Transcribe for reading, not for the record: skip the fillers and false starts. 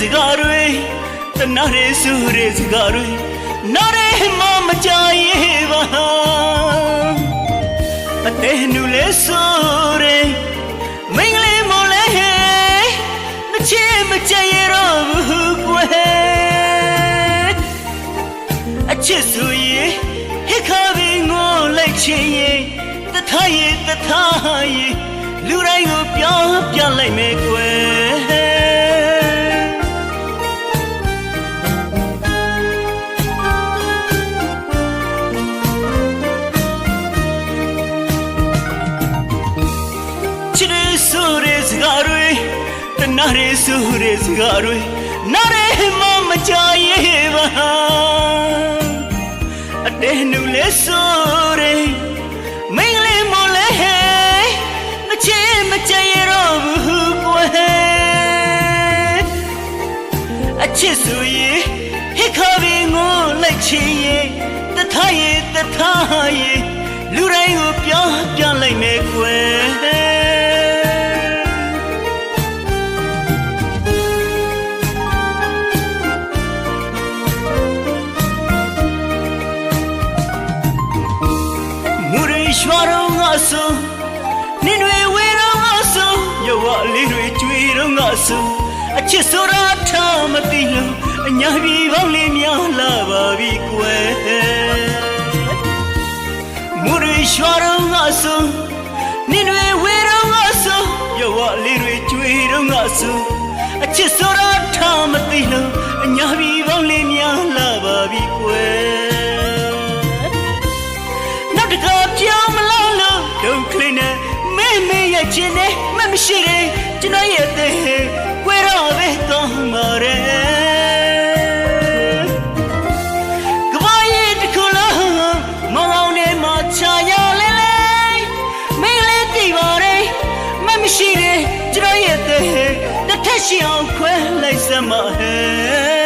sigarui tanare sure sigarui nare mama chaye ba ate nule sore mingle mole mache machaye ro bu kwe ache suye hikabi ngo lai chiye tathayeလူတိုင်းကိုပြောင်းပြလိုက်မယ်ကွယ်ချစ်ရဆိုရစကားတွေတနာရဆိုရစကားတွေနားရမမကြရဲ့ပါအတဲနူလဲဆိုရမင်းလေးမလဲမချင်ရဘူးကွယ်အချစ်ဆိုရင်ဟိခါဘင်းကိုလိုက်ချင်ရင်တထားရင်လူတိုင်းကိုပြောင်းပြလိုက်မယ်ကွယ်မူရီရွှာတော့ငါဆိုနင်တွေဝေတော့ငါဆိုရုပ်ဝလေးတွေကြွေတော့ငါဆိုအချစ်ဆိုတာထားမသိလို့အညာပြည်ပေါင်းလေးများလာပါပြီကွယ်မူရီရွှာတော့ငါဆိုနင်တွေဝေတော့ငါဆိုရုပ်ဝလေးတွေကြွေတော့ငါဆိုအချစ်ဆိုတာထားမသိလို့အညာပြည်ပေါင်းလေးများလာပါပြီကွယ်နောက်တကပြောင်းမလားလို့ဒုက္ခလေးနဲ့မေရဲ့ချင်နဲ့မရှိရင်ကျွန်တော်ရဲ့တဲ့ကွယ်တော့ပဲကောင်းပါရဲ့ကဘာရဲ့တခုလုံးမောင်အောင်နဲ့မချာရလဲမင်းလေးတည်ပါရဲ့မရှိရင်ကျွန်တော်ရဲ့တဲ့တစ်ထက်ရှိအောင်ခွဲလိုက်စမ်းပါဟဲ့